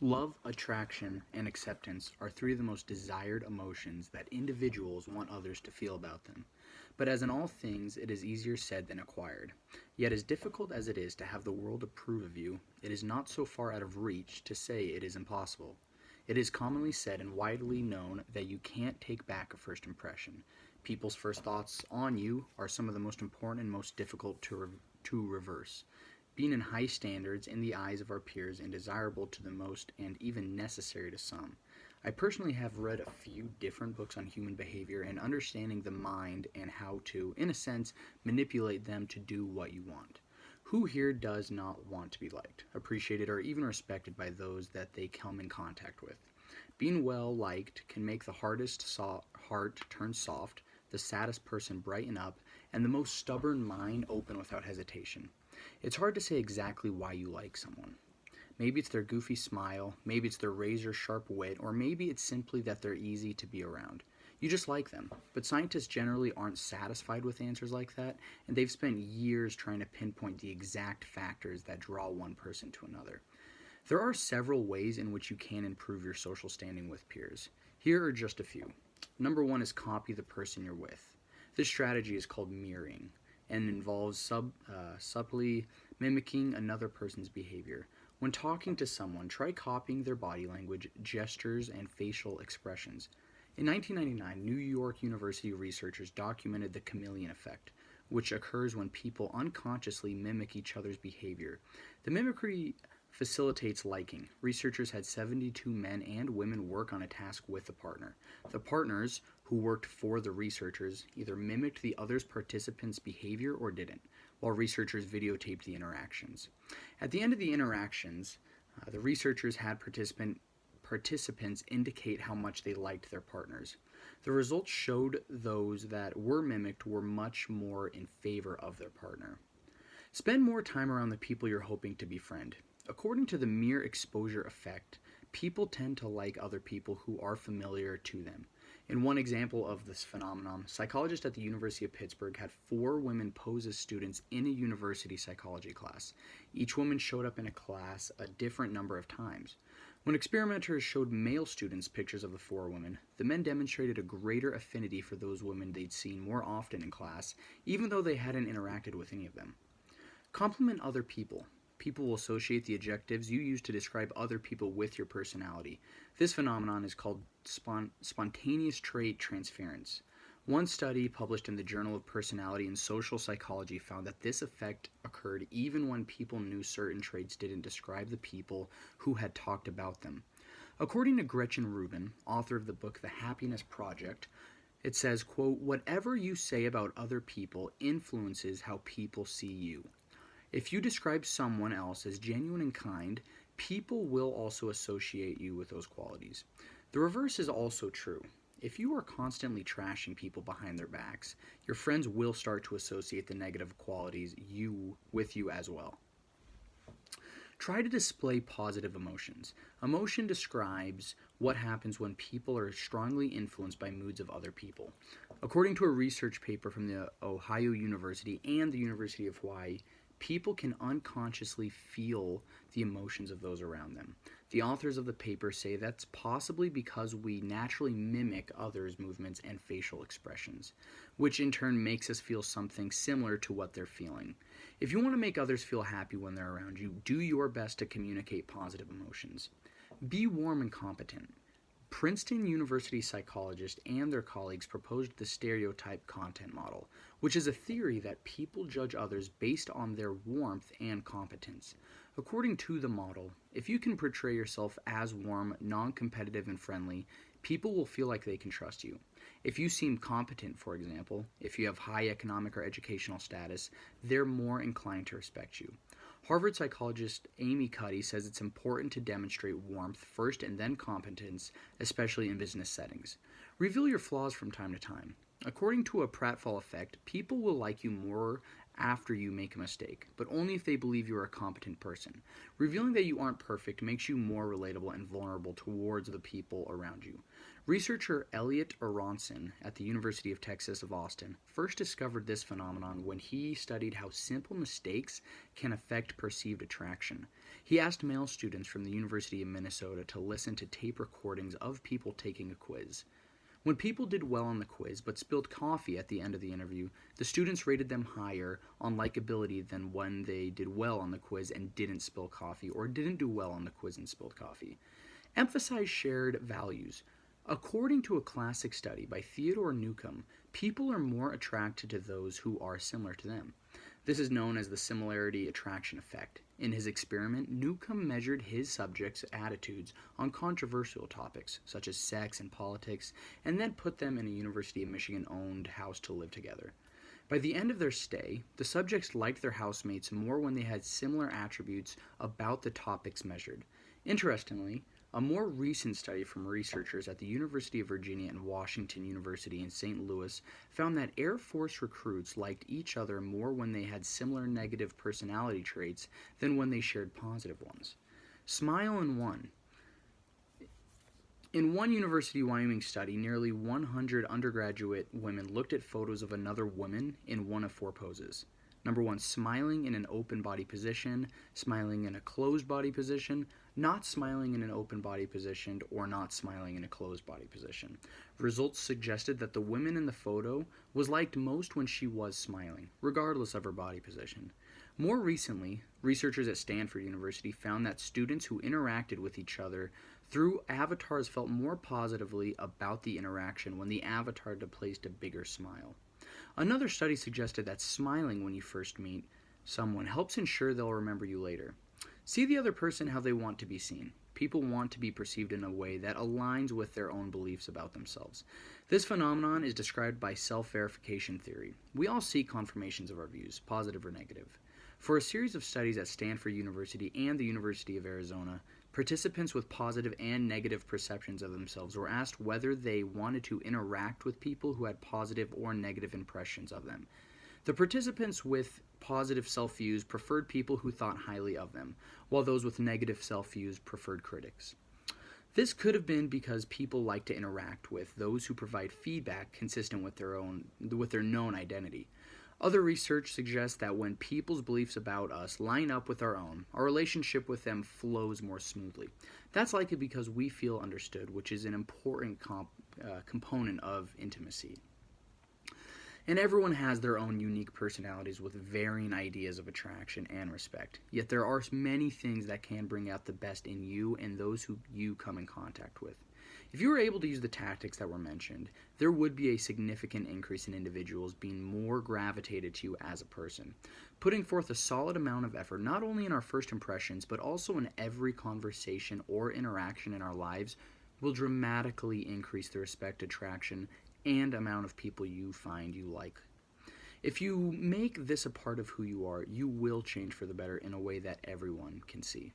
Love, attraction, and acceptance are three of the most desired emotions that individuals want others to feel about them. But as in all things, it is easier said than acquired. Yet, as difficult as it is to have the world approve of you, it is not so far out of reach to say it is impossible. It is commonly said and widely known that you can't take back a first impression. People's first thoughts on you are some of the most important and most difficult to reverse. Being in high standards in the eyes of our peers and desirable to the most and even necessary to some. I personally have read a few different books on human behavior and understanding the mind and how to, in a sense, manipulate them to do what you want. Who here does not want to be liked, appreciated, or even respected by those that they come in contact with? Being well liked can make the heart turn soft, the saddest person brighten up, and the most stubborn mind open without hesitation. It's hard to say exactly why you like someone. Maybe it's their goofy smile, maybe it's their razor sharp wit, or maybe it's simply that they're easy to be around. You just like them. But scientists generally aren't satisfied with answers like that, and they've spent years trying to pinpoint the exact factors that draw one person to another. There are several ways in which you can improve your social standing with peers. Here are just a few. Number one is copy the person you're with. This strategy is called mirroring and involves subtly mimicking another person's behavior. When talking to someone, try copying their body language, gestures, and facial expressions. In 1999, New York University researchers documented the chameleon effect, which occurs when people unconsciously mimic each other's behavior. The mimicry facilitates liking. Researchers had 72 men and women work on a task with a partner. The partners, who worked for the researchers, either mimicked the other participants' behavior or didn't, while researchers videotaped the interactions. At the end of the interactions, the researchers had participants indicate how much they liked their partners. The results showed those that were mimicked were much more in favor of their partner. Spend more time around the people you're hoping to befriend. According to the mere exposure effect, people tend to like other people who are familiar to them. In one example of this phenomenon, psychologists at the University of Pittsburgh had four women pose as students in a university psychology class. Each woman showed up in a class a different number of times. When experimenters showed male students pictures of the four women, the men demonstrated a greater affinity for those women they'd seen more often in class, even though they hadn't interacted with any of them. Compliment other people. People will associate the adjectives you use to describe other people with your personality. This phenomenon is called spontaneous trait transference. One study published in the Journal of Personality and Social Psychology found that this effect occurred even when people knew certain traits didn't describe the people who had talked about them. According to Gretchen Rubin, author of the book The Happiness Project, it says, quote, "Whatever you say about other people influences how people see you. If you describe someone else as genuine and kind, people will also associate you with those qualities. The reverse is also true. If you are constantly trashing people behind their backs, your friends will start to associate the negative qualities with you as well. Try to display positive emotions. Emotion describes what happens when people are strongly influenced by moods of other people. According to a research paper from the Ohio University and the University of Hawaii, people can unconsciously feel the emotions of those around them. The authors of the paper say that's possibly because we naturally mimic others' movements and facial expressions, which in turn makes us feel something similar to what they're feeling. If you want to make others feel happy when they're around you, do your best to communicate positive emotions. Be warm and competent. Princeton University psychologists and their colleagues proposed the stereotype content model, which is a theory that people judge others based on their warmth and competence. According to the model, if you can portray yourself as warm, non-competitive, and friendly, people will feel like they can trust you. If you seem competent, for example, if you have high economic or educational status, they're more inclined to respect you. Harvard psychologist Amy Cuddy says it's important to demonstrate warmth first and then competence, especially in business settings. Reveal your flaws from time to time. According to a pratfall effect, people will like you more after you make a mistake, but only if they believe you are a competent person. Revealing that you aren't perfect makes you more relatable and vulnerable towards the people around you. Researcher Elliot Aronson at the University of Texas of Austin first discovered this phenomenon when he studied how simple mistakes can affect perceived attraction. He asked male students from the University of Minnesota to listen to tape recordings of people taking a quiz. When people did well on the quiz but spilled coffee at the end of the interview, the students rated them higher on likability than when they did well on the quiz and didn't spill coffee, or didn't do well on the quiz and spilled coffee. Emphasize shared values. According to a classic study by Theodore Newcomb, people are more attracted to those who are similar to them. This is known as the similarity attraction effect. In his experiment, Newcomb measured his subjects' attitudes on controversial topics, such as sex and politics, and then put them in a University of Michigan-owned house to live together. By the end of their stay, the subjects liked their housemates more when they had similar attributes about the topics measured. Interestingly, a more recent study from researchers at the University of Virginia and Washington University in St. Louis found that Air Force recruits liked each other more when they had similar negative personality traits than when they shared positive ones. Smile in one. In one University of Wyoming study, nearly 100 undergraduate women looked at photos of another woman in one of four poses. Number one, smiling in an open body position, smiling in a closed body position, not smiling in an open body position, or not smiling in a closed body position. Results suggested that the woman in the photo was liked most when she was smiling, regardless of her body position. More recently, researchers at Stanford University found that students who interacted with each other through avatars felt more positively about the interaction when the avatar displayed a bigger smile. Another study suggested that smiling when you first meet someone helps ensure they'll remember you later. See the other person how they want to be seen. People want to be perceived in a way that aligns with their own beliefs about themselves. This phenomenon is described by self-verification theory. We all seek confirmations of our views, positive or negative. For a series of studies at Stanford University and the University of Arizona, participants with positive and negative perceptions of themselves were asked whether they wanted to interact with people who had positive or negative impressions of them. The participants with positive self-views preferred people who thought highly of them, while those with negative self-views preferred critics. This could have been because people like to interact with those who provide feedback consistent with their known identity. Other research suggests that when people's beliefs about us line up with our own, our relationship with them flows more smoothly. That's likely because we feel understood, which is an important component of intimacy. And everyone has their own unique personalities with varying ideas of attraction and respect. Yet there are many things that can bring out the best in you and those who you come in contact with. If you were able to use the tactics that were mentioned, there would be a significant increase in individuals being more gravitated to you as a person. Putting forth a solid amount of effort, not only in our first impressions, but also in every conversation or interaction in our lives, will dramatically increase the respect, attraction, and amount of people you find you like. If you make this a part of who you are, you will change for the better in a way that everyone can see.